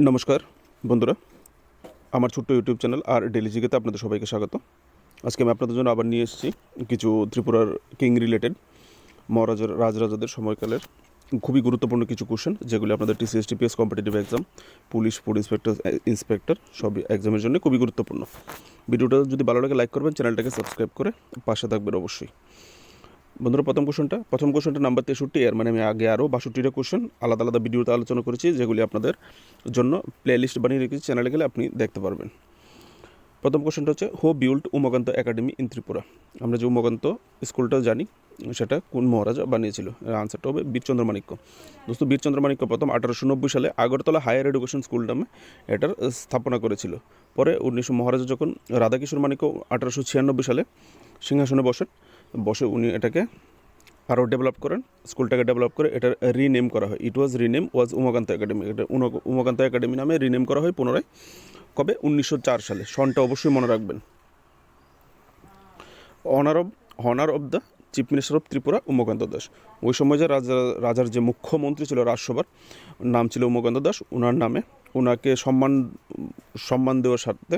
নমস্কার বন্ধুরা, আমার ছোট্ট ইউটিউব চ্যানেল আর ডেলি জিকেতে আপনাদের সবাইকে স্বাগত। আজকে আমি আপনাদের জন্য আবার নিয়ে এসেছি কিছু ত্রিপুরার কিং রিলেটেড মহারাজার রাজরাজাদের সময়কালের খুবই গুরুত্বপূর্ণ কিছু কোশ্চেন, যেগুলি আপনাদের TCS TPS competitive exam, police food inspector সব এক্সামের জন্য খুবই গুরুত্বপূর্ণ। ভিডিওটা যদি ভালো লাগে লাইক করবেন, চ্যানেলটাকে সাবস্ক্রাইব করে পাশে থাকবেন অবশ্যই। বন্ধুরা, প্রথম কোশ্চেনটা নাম্বার 63। এর মানে আমি আগে আরও 62টা কোশ্চেন আলাদা আলাদা ভিডিওতে আলোচনা করেছি, যেগুলি আপনাদের জন্য প্লেলিস্ট বানিয়ে রেখেছি, চ্যানেলে গেলে আপনি দেখতে পারবেন। প্রথম কোশ্চেনটা হচ্ছে, হো built Umakanta academy in Tripura. আমরা যে উমাকান্ত স্কুলটা জানি, সেটা কোন মহারাজা বানিয়েছিল? আনসারটা হবে বীরচন্দ্র মাণিক্য। দোস্ত, বীরচন্দ্র মাণিক্য প্রথম 1890 সালে আগরতলা হায়ার এডুকেশন স্কুল নামে এটার স্থাপনা করেছিল। পরে মহারাজা যখন রাধাকিশোর মাণিক্য 1896 সালে সিংহাসনে বসে উনি এটাকে আরও ডেভেলপ করেন, স্কুলটাকে ডেভেলপ করে এটার রিনেম করা হয়। ইট ওয়াজ উমাকান্ত একাডেমি। এটা উমাকান্ত একাডেমি নামে রিনেম করা হয় পুনরায়। কবে? 1904 সালে। সনটা অবশ্যই মনে রাখবেন। Honour of the chief minister of Tripura Umakanta Das. ওই সময় যে রাজার যে মুখ্যমন্ত্রী ছিল রাজসভার, নাম ছিল উমাকান্ত দাস। ওনার নামে ওনাকে সম্মান দেওয়ার স্বার্থে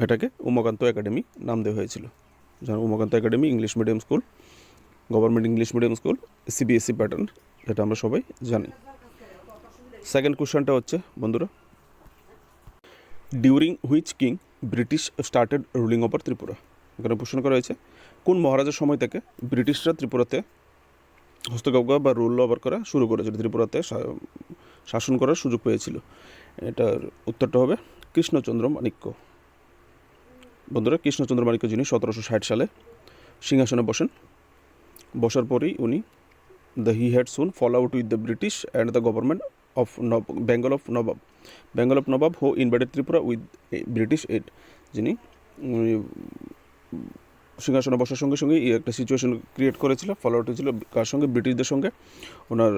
এটাকে উমাকান্ত একাডেমি নাম দেওয়া হয়েছিল। Umakanta academy English medium school, government English medium school, CBSE pattern, যেটা আমরা সবাই জানি। সেকেন্ড কোশ্চেনটা হচ্ছে বন্ধুরা, during which king British started ruling over Tripura. এখানে প্রশ্ন করা হয়েছে, কোন মহারাজার সময় থেকে ব্রিটিশরা ত্রিপুরাতে হস্তক্ষেপ করা বা রুল ওভার করা শুরু করেছিল, ত্রিপুরাতে শাসন করার সুযোগ পেয়েছিল? এটার উত্তরটা হবে কৃষ্ণচন্দ্র মাণিক্য। বন্ধুরা, কৃষ্ণচন্দ্র মাণিক্য, যিনি 1760 সালে সিংহাসনে বসার পরেই উনি he had soon fall out with the British and the government of Bengal of Nawab who invaded Tripura with British aid. যিনি সিংহাসনে বসার সঙ্গে সঙ্গে একটা সিচুয়েশন ক্রিয়েট করেছিল, ফল আউট হয়েছিল কার সঙ্গে? ব্রিটিশদের সঙ্গে ওনার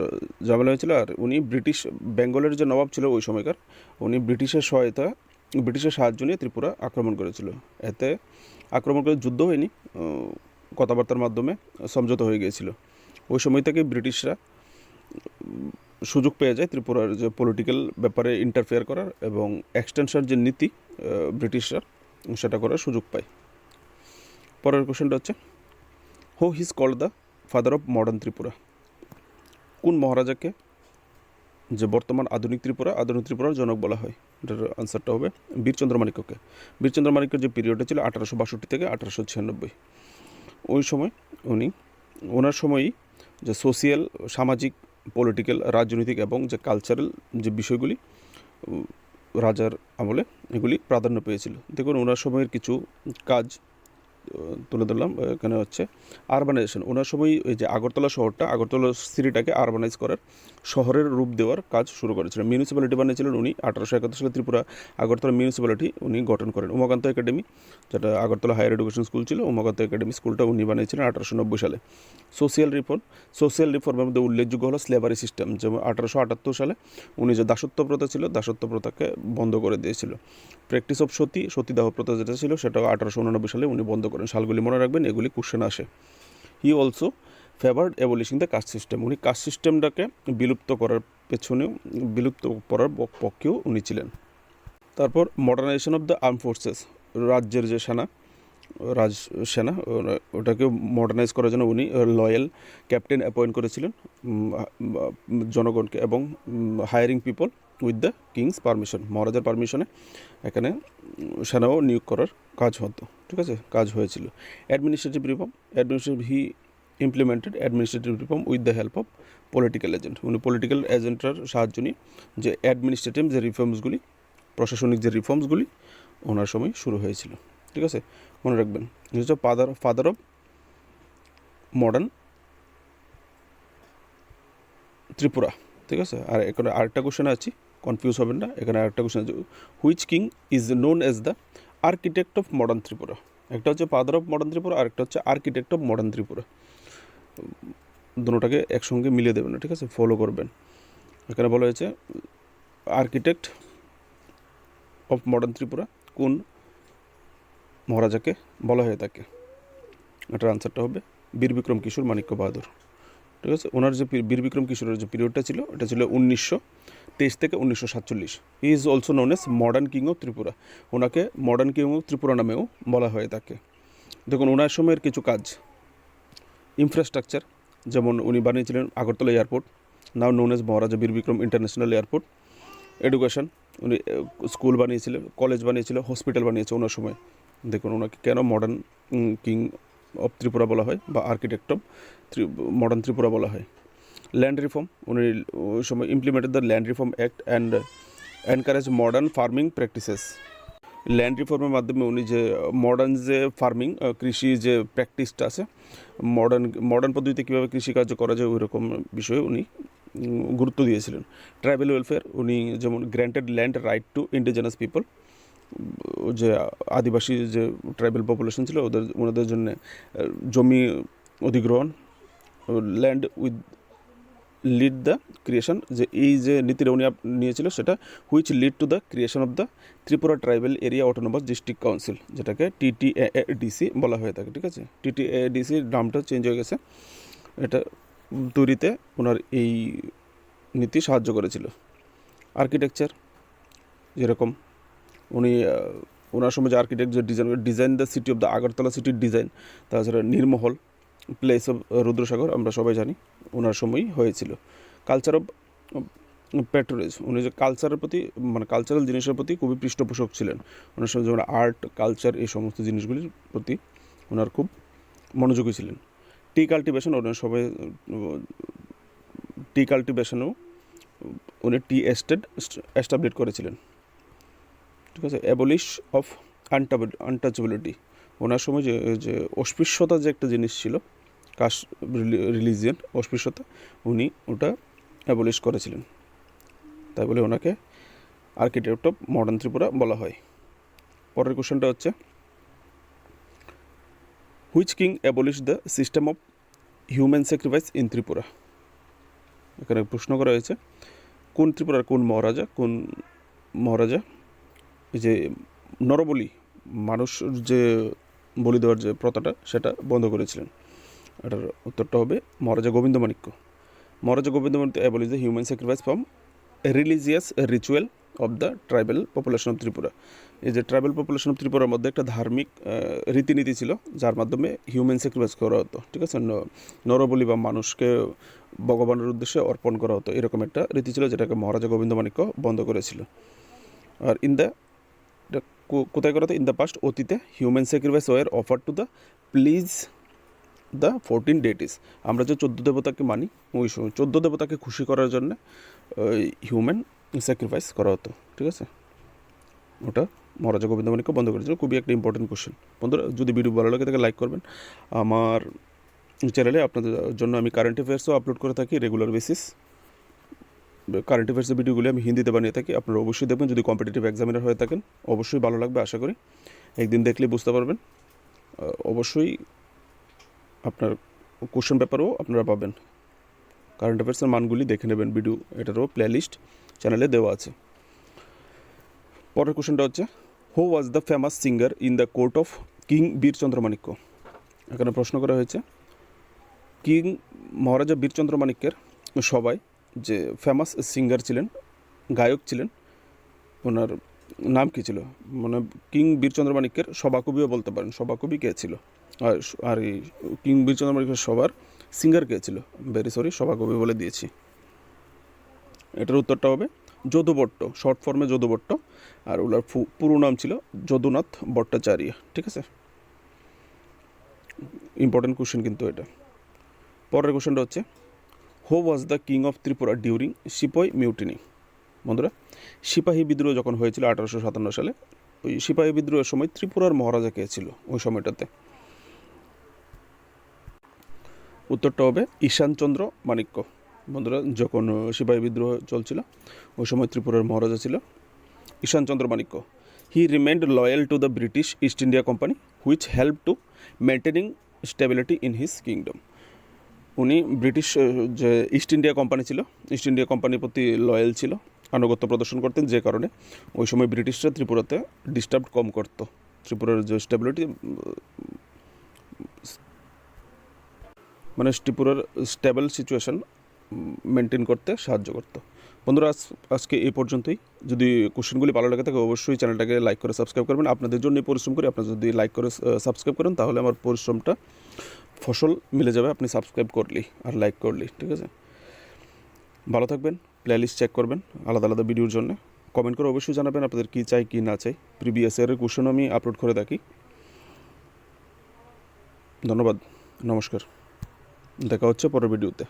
ঝামেলা হয়েছিল। আর উনি বেঙ্গলের যে নবাব ছিল ওই সময়কার, উনি ব্রিটিশের সাহায্য নিয়ে ত্রিপুরা আক্রমণ করেছিল। এতে আক্রমণ করে যুদ্ধ হয়নি, কথাবার্তার মাধ্যমে সমঝোতা হয়ে গিয়েছিল। ওই সময় থেকে ব্রিটিশরা সুযোগ পেয়ে যায় ত্রিপুরার যে পলিটিক্যাল ব্যাপারে ইন্টারফেয়ার করার, এবং এক্সটেনশন যে নীতি ব্রিটিশরা সেটা করার সুযোগ পায়। পরের কোশ্চেনটা হচ্ছে, who is called the father of modern Tripura. কোন মহারাজাকে যে বর্তমান আধুনিক ত্রিপুরার জনক বলা হয়? এটার আনসারটা হবে বীরচন্দ্র মাণিক্যকে। বীরচন্দ্র মাণিক্যের যে পিরিয়ডটা ছিল 1862 থেকে 1896, ওই সময় ওনার সময়ই যে সোশিয়াল, সামাজিক, পলিটিক্যাল, রাজনৈতিক এবং যে কালচারাল যে বিষয়গুলি রাজার আমলে এগুলি প্রাধান্য পেয়েছিল। দেখুন, ওনার সময়ের কিছু কাজ তুলে ধরলাম। এখানে হচ্ছে আরবানাইজেশন। ওনার সময় এই যে আগরতলা সিটিটাকে আরবানাইজ করার, শহরের রূপ দেওয়ার কাজ শুরু করেছিলেন। মিউনিসিপ্যালিটি বানিয়েছিলেন উনি 1871 সালে। ত্রিপুরা আগরতলা মিউনিসিপ্যালিটি উনি গঠন করেন। উমাকান্ত একাডেমি, যেটা আগরতলা হায়ার এডুকেশন স্কুল ছিল, উমাকান্ত একাডেমি স্কুলটা উনি বানিয়েছিলেন 1890 সালে। সোশিয়াল রিফর্মের মধ্যে উল্লেখযোগ্য হলো স্লেভারি সিস্টেম। যেমন 1878 সালে উনি যে দাসত্ব প্রথা ছিল, দাসত্ব প্রথাকে বন্ধ করে দিয়েছিল। প্র্যাকটিস অফ সতীদাহ প্রথা যেটা ছিল, সেটাও 1889 সালে উনি বন্ধ করেন। সালগুলি মনে রাখবেন, এগুলি কোশ্চেন আসে। He also favoured abolishing the caste system. উনি কাস্ট সিস্টেমটাকে বিলুপ্ত করার পক্ষেও উনি ছিলেন। তারপর modernisation of the arm forces, রাজ্যের যে সেনা ওটাকে মডার্নাইজ করার জন্য উনি লয়াল ক্যাপ্টেন অ্যাপয়েন্ট করেছিলেন জনগণকে, এবং hiring people with the king's permission, মহারাজার পারমিশনে এখানে সেনাও নিয়োগ করার কাজ হয়েছিল। He implemented administrative reform with the help of political agent. উনি পলিটিক্যাল এজেন্টরার সাহায্য নিয়ে যে অ্যাডমিনিস্ট্রেটিভ যে রিফর্মসগুলি, প্রশাসনিক যে রিফর্মসগুলি ওনার সময় শুরু হয়েছিল। ঠিক আছে, মনে রাখবেন। হচ্ছে ফাদার অফ মডার্ন ত্রিপুরা। ঠিক আছে, আর এখানে আরেকটা কোশ্চেন আছে, কনফিউজ হবেন না। এখানে আরেকটা কোশ্চেন আছে, which king is known as the architect of modern Tripura. একটা হচ্ছে ফাদার অফ মডার্ন ত্রিপুরা, আরেকটা হচ্ছে আর্কিটেক্ট অফ মডার্ন ত্রিপুরা। দুটোটাকে একসঙ্গে মিলিয়ে দেবেন না, ঠিক আছে, ফলো করবেন। এখানে বলা হয়েছে আর্কিটেক্ট অফ মডার্ন ত্রিপুরা কোন মহারাজাকে বলা হয়ে থাকে? এটার আনসারটা হবে বীর বিক্রম কিশোর মাণিক্য বাহাদুর। ঠিক আছে। ওনার যে বীর বিক্রম কিশোরের যে পিরিয়ডটা ছিল এটা ছিল 1923 থেকে 1947। He is also known as modern king of Tripura. ওনাকে মডার্ন কিং অফ ত্রিপুরা নামেও বলা হয় তাকে। দেখুন ওনার সময়ের কিছু কাজ, ইনফ্রাস্ট্রাকচার, যেমন উনি বানিয়েছিলেন আগরতলা এয়ারপোর্ট, নাও নোন এস মহারাজা বীর বিক্রম ইন্টারন্যাশনাল এয়ারপোর্ট। এডুকেশন, উনি স্কুল বানিয়েছিলেন, কলেজ বানিয়েছিল, হসপিটাল বানিয়েছে ওনার সময়। দেখুন ওনাকে কেন মডার্ন কিং অফ ত্রিপুরা বলা হয় বা আর্কিটেক্ট অফ মডার্ন ত্রিপুরা বলা হয়। ল্যান্ড রিফর্ম, উনি ওই সময় implemented the land reform act and encourage modern farming practices. Land রিফর্মের মাধ্যমে উনি যে মডার্ন যে ফার্মিং কৃষি যে প্র্যাকটিসটা আছে, মডার্ন পদ্ধতিতে কীভাবে কৃষিকার্য করা যায় ওই রকম বিষয়ে উনি গুরুত্ব দিয়েছিলেন। ট্রাইবাল ওয়েলফেয়ার, উনি যেমন granted land right two indigenous people, যে আদিবাসী যে ট্রাইবাল পপুলেশন ছিল ওনাদের জন্য জমি অধিগ্রহণ। Land with lead the creation, যে এই যে নীতিটা উনি নিয়েছিল সেটা which lead to the creation of the Tripura tribal area autonomous district council, যেটাকে TTADC বলা হয়ে থাকে। ঠিক আছে, TTADC নামটা চেঞ্জ হয়ে গেছে। এটা তৈরিতে ওনার এই নীতি সাহায্য করেছিল। আর্কিটেকচার, যেরকম উনি ওনার সময় যে আর্কিটেক্ট যে design the city of the Agartala সিটির ডিজাইন, তাছাড়া নীরমহল, প্লেস অফ রুদ্রসাগর আমরা সবাই জানি ওনার সময়ই হয়েছিল। কালচার অফ প্যাট্রোনেজ, উনি যে কালচারের প্রতি মানে কালচারাল জিনিসের প্রতি খুবই পৃষ্ঠপোষক ছিলেন। ওনার সময় যেমন আর্ট, কালচার এই সমস্ত জিনিসগুলির প্রতি ওনার খুব মনোযোগী ছিলেন। টি কাল্টিভেশন, ওনার সবাই টি কাল্টিভেশনেও উনি টি এস্টেট এস্টাবলিশ করেছিলেন। ঠিক আছে। অ্যাবলিশ অফ আনটাচেবিলিটি, ওনার সময় যে অস্পৃশ্যতা যে একটা জিনিস ছিল, কাস্ট রিলিজিয়ন অস্পৃশ্যতা, উনি ওটা অ্যাবলিশ করেছিলেন। তাই বলে ওনাকে আর্কিটেক্ট অফ মডার্ন ত্রিপুরা বলা হয়। পরের কোশ্চেনটা হচ্ছে which king abolish the system of human sacrifice in Tripura. এখানে প্রশ্ন করা হয়েছে কোন ত্রিপুরার কোন মহারাজা এই যে নরবলি, মানুষ যে বলি দেওয়ার যে প্রথাটা সেটা বন্ধ করেছিলেন। এটার উত্তরটা হবে maharaja Govindamanikya. Maharaja Govindamanikya abolish the human sacrifice from religious ritual of the tribal population of Tripura. এই যে ট্রাইবাল পপুলেশন অফ ত্রিপুরার মধ্যে একটা ধার্মিক রীতিনীতি ছিল যার মাধ্যমে হিউম্যান স্যাক্রিফাইস করা হতো। ঠিক আছে, নরবলি বা মানুষকে ভগবানের উদ্দেশ্যে অর্পণ করা হতো, এরকম একটা রীতি ছিল যেটাকে মহারাজা গোবিন্দমাণিক্য বন্ধ করেছিল। আর এটা কোথায় করা হতো? ইন দ্য পাস্ট, অতীতে human sacrifice were offer to the please the 14 deities. আমরা যে 14 দেবতাকে মানি ওই সময় 14 দেবতাকে খুশি করার জন্য হিউম্যান স্যাক্রিফাইস করা হতো। ঠিক আছে, ওটা মহারাজা গোবিন্দমাণিক্য বন্ধ করেছিল। খুবই একটা ইম্পর্টেন্ট কোশ্চেন। বন্ধুরা, যদি ভিডিও ভালো লাগে তাকে লাইক করবেন। আমার চ্যানেলে আপনাদের জন্য আমি কারেন্ট অ্যাফেয়ার্সও আপলোড করে থাকি রেগুলার বেসিস। কারেন্ট অ্যাফেয়ার্সের ভিডিওগুলি আমি হিন্দিতে বানিয়ে থাকি, আপনারা অবশ্যই দেখবেন। যদি কম্পিটিটিভ এক্সামিনার হয়ে থাকেন অবশ্যই ভালো লাগবে, আশা করি একদিন দেখলে বুঝতে পারবেন। অবশ্যই আপনার কোশ্চেন পেপারও আপনারা পাবেন। কারেন্ট অ্যাফেয়ার্সের মানগুলি দেখে নেবেন, ভিডিও এটারও প্লেলিস্ট চ্যানেলে দেওয়া আছে। পরের কোশ্চেনটা হচ্ছে who was the famous singer in the court of king Birchandra Manikya. এখানে প্রশ্ন করা হয়েছে কিং মহারাজা বীরচন্দ্র মাণিক্যের সবাই যে ফেমাস সিঙ্গার ছিলেন, গায়ক ছিলেন, ওনার নাম কী ছিল? মানে কিং বীরচন্দ্র মাণিক্যের সভাকবিও বলতে পারেন। সভাকবি কে ছিল? আর এই কিং বীরচন্দ্র মাণিক্যের সবার সিঙ্গার কে ছিল? ভেরি সরি, সভাকবি বলে দিয়েছি। এটার উত্তরটা হবে যদুভট্ট, শর্ট ফর্মে যদুভট্ট, আর ওনার পুরো নাম ছিল যদুনাথ ভট্টাচার্য। ঠিক আছে, ইম্পর্টেন্ট কোশ্চেন কিন্তু এটা। পরের কোশ্চেনটা হচ্ছে who was the king of Tripura during sipahi mutiny. বন্ধুরা, সিপাহী বিদ্রোহ যখন হয়েছিল 1857 সালে, ওই সিপাহী বিদ্রোহের সময় ত্রিপুরার মহারাজা কে ছিল ওই সময়টাতে? উত্তরটা হবে ঈশানচন্দ্র মাণিক্য। বন্ধুরা, যখন সিপাহী বিদ্রোহ চলছিল ওই সময় ত্রিপুরার মহারাজা ছিল Ishanchandra Manikya. He remained loyal to the British East India Company which help to maintaining stability in his kingdom. উনি ব্রিটিশ যে ইস্ট ইন্ডিয়া কোম্পানি ছিল, ইস্ট ইন্ডিয়া কোম্পানির প্রতি লয়াল ছিল, আনুগত্য প্রদর্শন করতেন, যে কারণে ওই সময় ব্রিটিশরা ত্রিপুরাতে ডিস্টার্ব কম করতো, ত্রিপুরার যে স্টেবিলিটি মানে ত্রিপুরার স্টেবল সিচুয়েশান মেনটেন করতে সাহায্য করতো। বন্ধুরা আজকে এই পর্যন্তই। যদি কোশ্চেনগুলি ভালো লাগে থাকে অবশ্যই চ্যানেলটাকে লাইক করে সাবস্ক্রাইব করবেন। আপনাদের জন্যই পরিশ্রম করি, আপনারা যদি লাইক করে সাবস্ক্রাইব করেন তাহলে আমার পরিশ্রমটা ফসল মিলে যাবে আপনি সাবস্ক্রাইব করলেই আর লাইক করলেই, ঠিক আছে? ভালো থাকবেন। প্লেলিস্ট চেক করবেন আলাদা আলাদা ভিডিওর জন্য। কমেন্ট করে অবশ্যই জানাবেন আপনাদের কী চাই কী না চাই। প্রিভিয়াস ইয়ারের কোশ্চেন আমি আপলোড করে থাকি। ধন্যবাদ, নমস্কার, দেখা হচ্ছে পরের ভিডিওতে।